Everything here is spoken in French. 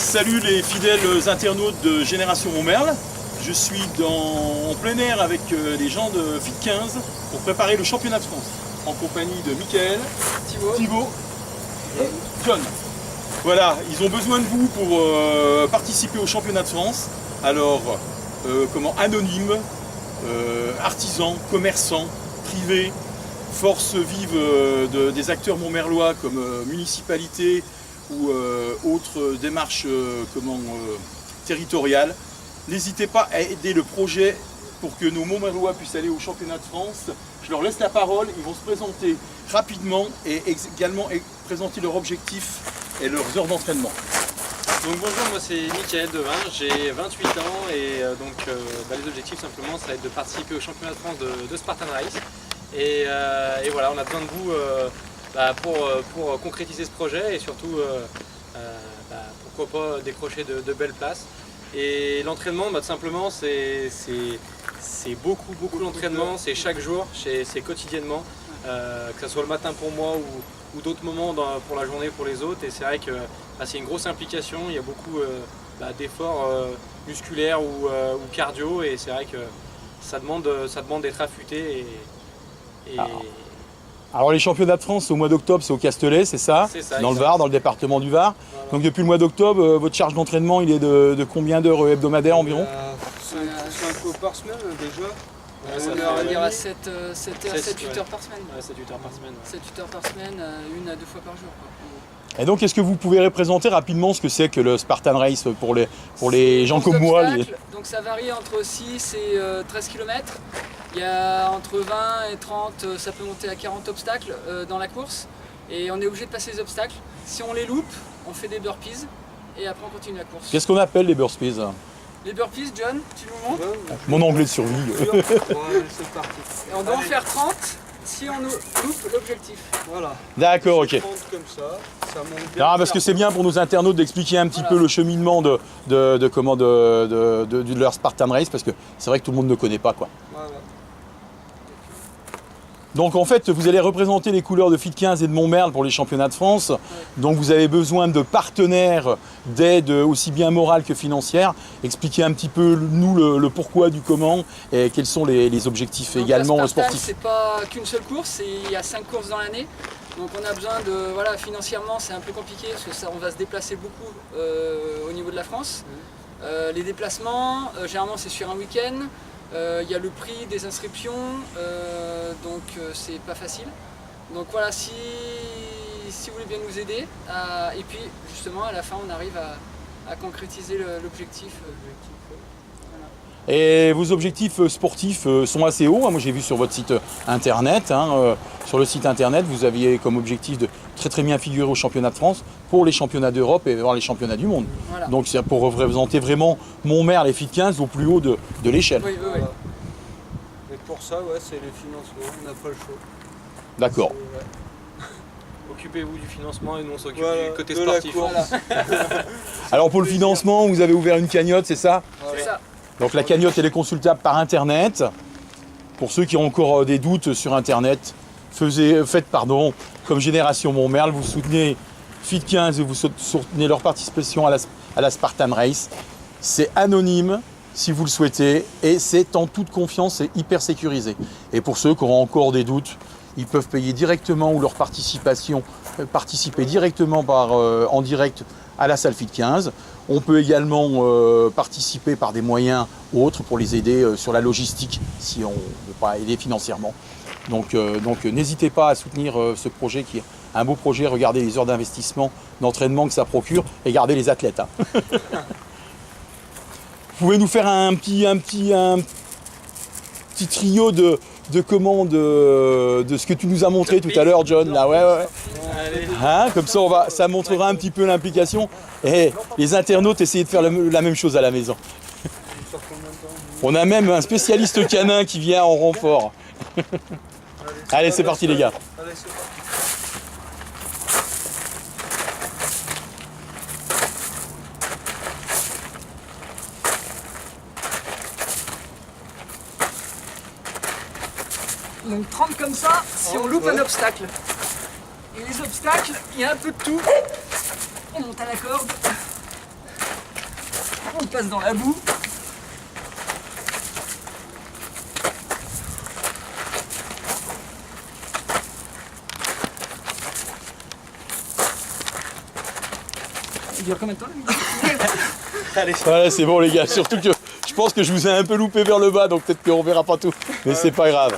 Salut les fidèles internautes de Génération Montmerle. Je suis en plein air avec les gens de Fit 15 pour préparer le championnat de France en compagnie de Mickaël, Thibaut et John. Voilà, ils ont besoin de vous pour participer au championnat de France. Alors, anonyme, artisans, commerçants, privés, forces vives des acteurs montmerlois comme municipalité ou autres démarches territoriales. N'hésitez pas à aider le projet pour que nos Montmerlois puissent aller au championnat de France. Je leur laisse la parole, ils vont se présenter rapidement et également présenter leurs objectifs et leurs heures d'entraînement. Donc bonjour, moi c'est Mickaël Devin, j'ai 28 ans et les objectifs simplement ça va être de participer au championnat de France de Spartan Race. Et voilà, on a besoin de vous pour concrétiser ce projet et surtout pourquoi pas décrocher de belles places. Et l'entraînement, simplement, c'est beaucoup d'entraînement, c'est chaque jour, c'est quotidiennement, que ce soit le matin pour moi ou d'autres moments pour la journée pour les autres. Et c'est vrai que c'est une grosse implication, il y a beaucoup d'efforts musculaires ou cardio, et c'est vrai que ça demande d'être affûté. Alors les championnats de France au mois d'octobre, c'est au Castellet, c'est ça? C'est ça, dans le Var, dans le département du Var. Voilà. Donc depuis le mois d'octobre, votre charge d'entraînement, il est de combien d'heures hebdomadaires environ? 5 par semaine déjà. On va dire à 7-8 heures par semaine. 7-8 heures par semaine. 7-8 heures par semaine, 1 à 2 fois par jour. Et donc, est-ce que vous pouvez représenter rapidement ce que c'est que le Spartan Race pour les gens comme moi? Donc ça varie entre 6 et 13 km. Il y a entre 20 et 30, ça peut monter à 40 obstacles dans la course. Et on est obligé de passer les obstacles. Si on les loupe, on fait des burpees et après on continue la course. Qu'est-ce qu'on appelle les burpees? Les burpees, John, tu nous montres? Mon anglais de survie. C'est parti. Et on doit en faire 30 si on loupe l'objectif. Voilà. D'accord, ok. Comme ça monte bien. Non, parce que c'est bien pour nos internautes d'expliquer un petit peu le cheminement de leur Spartan Race, parce que c'est vrai que tout le monde ne connaît pas, quoi. Voilà. Donc en fait, vous allez représenter les couleurs de Fit 15 et de Montmerle pour les championnats de France. Donc vous avez besoin de partenaires, d'aide aussi bien morale que financière. Expliquez un petit peu le pourquoi du comment et quels sont les objectifs donc, également sportifs. C'est pas qu'une seule course, il y a 5 courses dans l'année. Donc on a besoin de, financièrement c'est un peu compliqué parce que on va se déplacer beaucoup au niveau de la France. Les déplacements, généralement c'est sur un week-end. Il y a le prix des inscriptions, donc c'est pas facile. Donc voilà, si vous voulez bien nous aider, et puis justement à la fin on arrive à concrétiser l'objectif. Et vos objectifs sportifs sont assez hauts. Moi j'ai vu sur votre site internet, sur le site internet vous aviez comme objectif de très bien figurer au championnat de France, pour les championnats d'Europe et voir les championnats du monde. Voilà. Donc c'est pour représenter vraiment Montmerle et Fit 15 au plus haut de l'échelle. Oui. Et pour ça, c'est les financements, on n'a pas le choix. D'accord. Occupez-vous du financement et nous on s'occupe du côté sportif. Alors pour le financement, vous avez ouvert une cagnotte, c'est ça? C'est ça. Donc la cagnotte elle est consultable par internet. Pour ceux qui ont encore des doutes sur internet, faites comme Génération Montmerle, vous soutenez Fit 15 et vous soutenez leur participation à la Spartan Race. C'est anonyme si vous le souhaitez et c'est en toute confiance et hyper sécurisé. Et pour ceux qui auront encore des doutes, ils peuvent payer directement ou leur participer directement en direct à la salle Fit 15. On peut également participer par des moyens autres pour les aider sur la logistique si on ne veut pas aider financièrement. Donc n'hésitez pas à soutenir ce projet qui est un beau projet. Regardez les heures d'investissement, d'entraînement que ça procure et regardez les athlètes. Vous pouvez nous faire un petit trio de ce que tu nous as montré tout à l'heure, John. Là, ouais. Comme ça, ça montrera un petit peu l'implication. Et les internautes, essayez de faire la même chose à la maison. On a même un spécialiste canin qui vient en renfort. Allez, c'est parti les gars. Allez, c'est parti. Donc 30 comme ça, si on loupe un obstacle. Et les obstacles, il y a un peu de tout. On monte à la corde. On passe dans la boue. Il dure combien de temps la vidéo? Voilà, c'est bon les gars, surtout que je pense que je vous ai un peu loupé vers le bas, donc peut-être qu'on verra pas tout. Mais c'est pas grave.